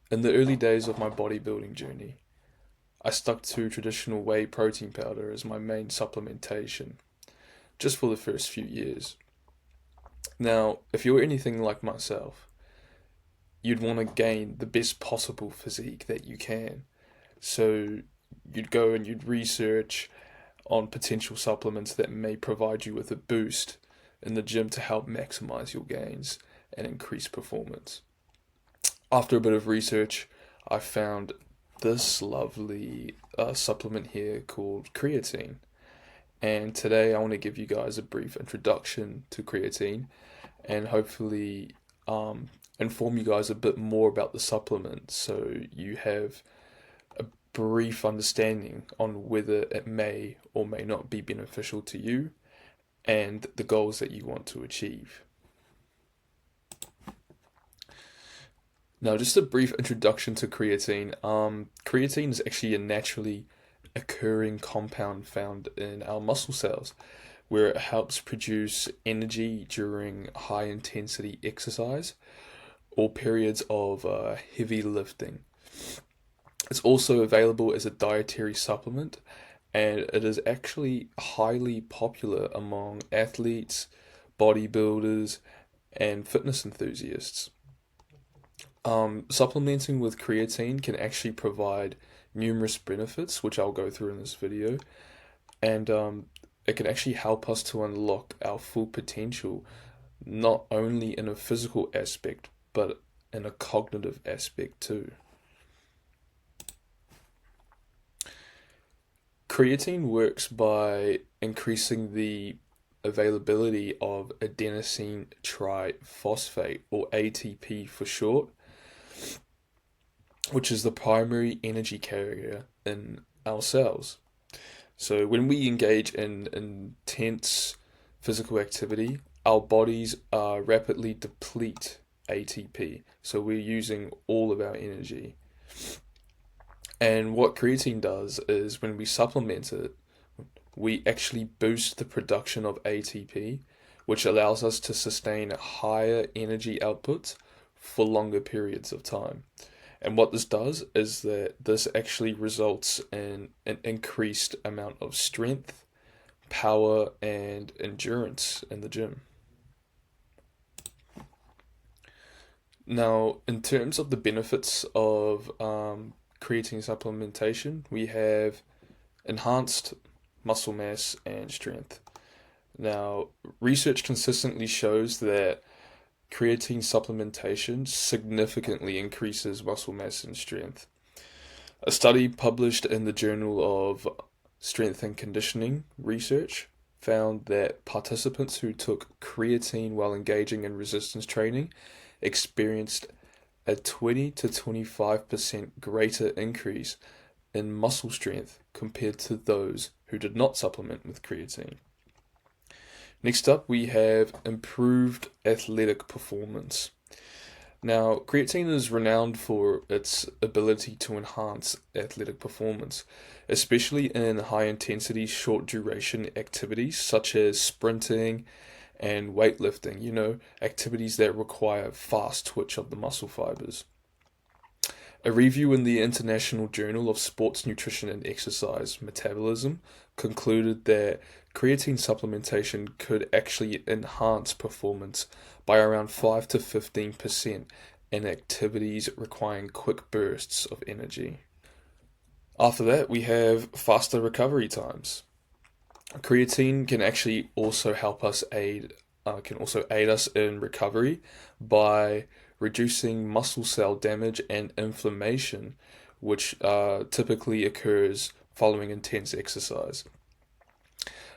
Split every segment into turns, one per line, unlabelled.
In the early days of my bodybuilding journey, I stuck to traditional whey protein powder as my main supplementation, just for the first few years. Now, if you're anything like myself, you'd want to gain the best possible physique that you can. So you'd go and you'd research on potential supplements that may provide you with a boost in the gym to help maximize your gains and increase performance. After a bit of research, I found this lovely supplement here called creatine. And today I want to give you guys a brief introduction to creatine and hopefully inform you guys a bit more about the supplement so you have a brief understanding on whether it may or may not be beneficial to you and the goals that you want to achieve. Now, just a brief introduction to creatine. Creatine is actually a naturally occurring compound found in our muscle cells, where it helps produce energy during high intensity exercise or periods of heavy lifting. It's also available as a dietary supplement, and it is actually highly popular among athletes, bodybuilders, and fitness enthusiasts. Supplementing with creatine can actually provide numerous benefits, which I'll go through in this video, and it can actually help us to unlock our full potential, not only in a physical aspect, but in a cognitive aspect too. Creatine works by increasing the availability of adenosine triphosphate, or ATP for short, which is the primary energy carrier in our cells. So when we engage in intense physical activity, our bodies rapidly deplete ATP. So we're using all of our energy. And what creatine does is when we supplement it, we actually boost the production of ATP, which allows us to sustain higher energy outputs for longer periods of time. And what this does is that this actually results in an increased amount of strength, power, and endurance in the gym. Now, in terms of the benefits of creatine supplementation, we have enhanced muscle mass and strength. Now, research consistently shows that creatine supplementation significantly increases muscle mass and strength. A study published in the Journal of Strength and Conditioning Research found that participants who took creatine while engaging in resistance training experienced a 20 to 25% greater increase in muscle strength compared to those who did not supplement with creatine. Next up, we have improved athletic performance. Now, creatine is renowned for its ability to enhance athletic performance, especially in high intensity, short duration activities such as sprinting and weightlifting, activities that require fast twitch of the muscle fibers. A review in the International Journal of Sports Nutrition and Exercise Metabolism concluded that creatine supplementation could actually enhance performance by around 5 to 15% in activities requiring quick bursts of energy. After that, we have faster recovery times. Creatine can actually also aid us in recovery by reducing muscle cell damage and inflammation, which typically occurs following intense exercise.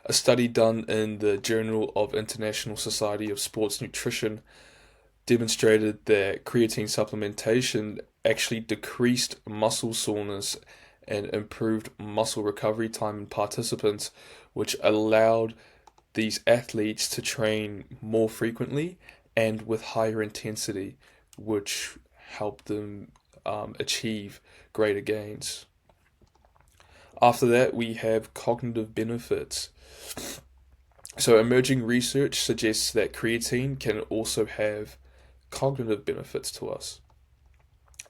A study done in the Journal of International Society of Sports Nutrition demonstrated that creatine supplementation actually decreased muscle soreness and improved muscle recovery time in participants, which allowed these athletes to train more frequently and with higher intensity, which helped them achieve greater gains. After that, we have cognitive benefits. So, emerging research suggests that creatine can also have cognitive benefits to us.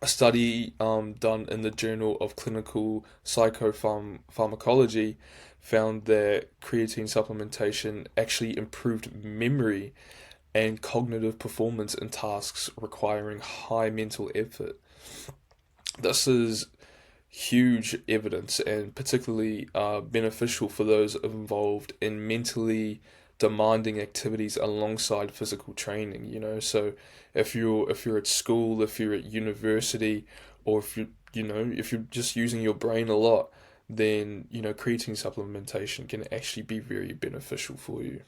A study done in the Journal of Clinical Psychopharmacology found that creatine supplementation actually improved memory and cognitive performance in tasks requiring high mental effort. This is huge evidence and particularly beneficial for those involved in mentally demanding activities alongside physical training. So if you're at school, if you're at university, or if you're just using your brain a lot, then creatine supplementation can actually be very beneficial for you.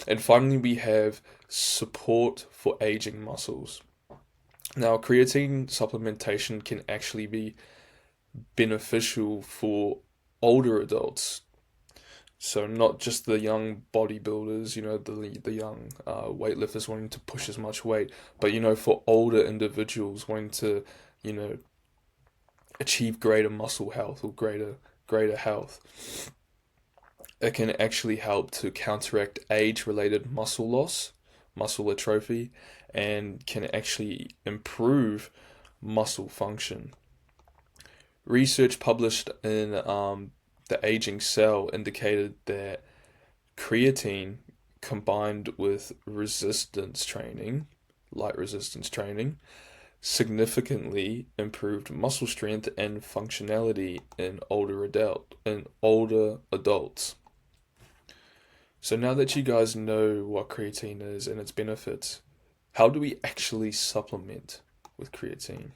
And finally, we have support for aging muscles. Now, creatine supplementation can actually be beneficial for older adults. So not just the young bodybuilders, the young weightlifters wanting to push as much weight, but for older individuals wanting to, you know, achieve greater muscle health or greater health. It can actually help to counteract age-related muscle loss, muscle atrophy, and can actually improve muscle function. Research published in the Aging Cell indicated that creatine combined with light resistance training, significantly improved muscle strength and functionality in older adults. So now that you guys know what creatine is and its benefits, how do we actually supplement with creatine?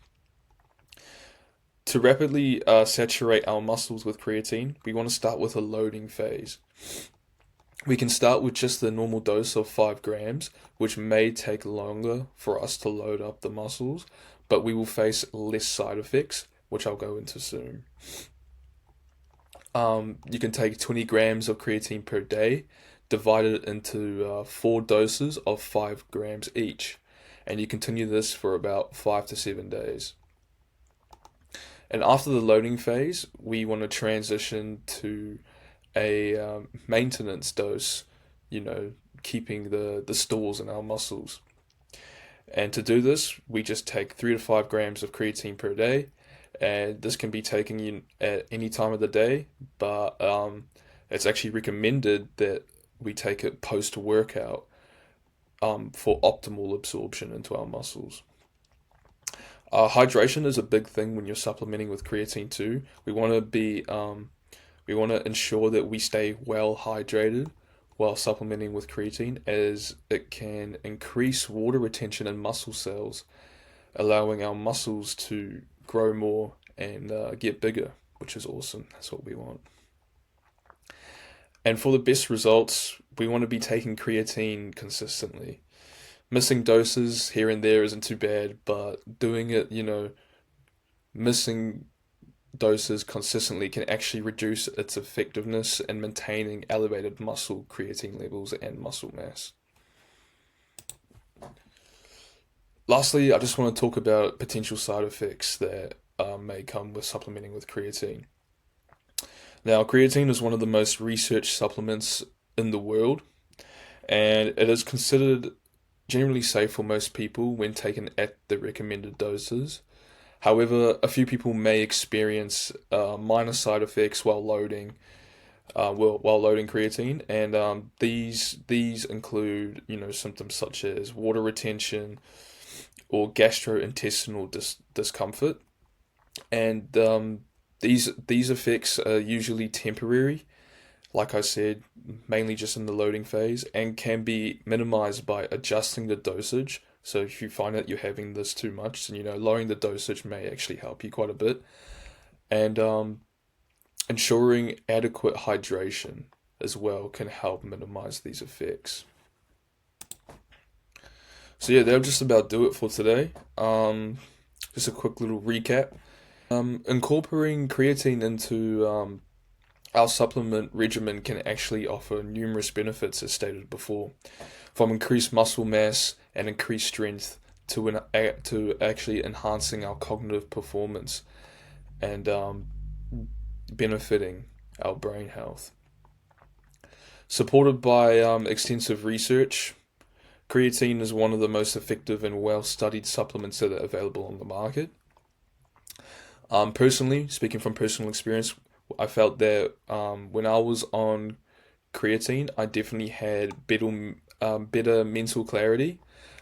To rapidly saturate our muscles with creatine, we want to start with a loading phase. We can start with just the normal dose of 5 grams, which may take longer for us to load up the muscles, but we will face less side effects, which I'll go into soon. You can take 20 grams of creatine per day, divided into 4 doses of 5 grams each, and you continue this for about 5 to 7 days. And after the loading phase, we want to transition to a maintenance dose, keeping the stores in our muscles. And to do this, we just take 3 to 5 grams of creatine per day, and this can be taken at any time of the day, but it's actually recommended that we take it post-workout for optimal absorption into our muscles. Hydration is a big thing when you're supplementing with creatine too. We want to ensure that we stay well hydrated while supplementing with creatine, as it can increase water retention in muscle cells, allowing our muscles to grow more and get bigger, which is awesome. That's what we want. And for the best results, we want to be taking creatine consistently. Missing doses here and there isn't too bad, but doing it, missing doses consistently can actually reduce its effectiveness in maintaining elevated muscle creatine levels and muscle mass. Lastly, I just want to talk about potential side effects that may come with supplementing with creatine. Now, creatine is one of the most researched supplements in the world, and it is considered generally safe for most people when taken at the recommended doses. However, a few people may experience minor side effects while loading creatine, and these include symptoms such as water retention or gastrointestinal discomfort, and these effects are usually temporary, like I said, mainly just in the loading phase, and can be minimized by adjusting the dosage. So if you find that you're having this too much, then lowering the dosage may actually help you quite a bit. And ensuring adequate hydration as well can help minimize these effects. So yeah, that'll just about do it for today. Just a quick little recap. Incorporating creatine into our supplement regimen can actually offer numerous benefits, as stated before, from increased muscle mass and increased strength to actually enhancing our cognitive performance and benefiting our brain health. Supported by extensive research, Creatine is one of the most effective and well-studied supplements that are available on the market. Personally, speaking from personal experience, I felt that when I was on creatine, I definitely had better mental clarity,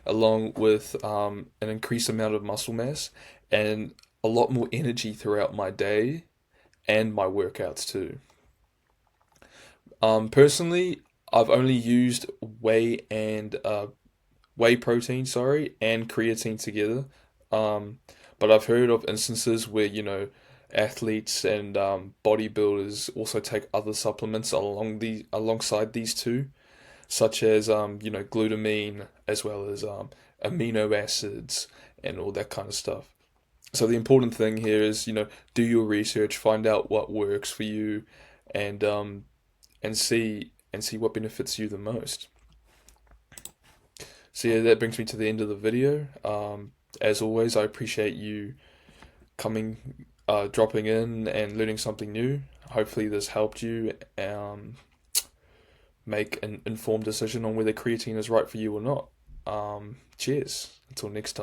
along with an increased amount of muscle mass and a lot more energy throughout my day and my workouts too. Personally, I've only used whey protein, sorry, and creatine together. Um, but I've heard of instances where, athletes and bodybuilders also take other supplements alongside these two, such as glutamine as well as amino acids and all that kind of stuff. So the important thing here is, do your research, find out what works for you, and see what benefits you the most. So yeah, that brings me to the end of the video. As always, I appreciate you dropping in and learning something new. Hopefully, this helped you make an informed decision on whether creatine is right for you or not. Cheers. Until next time.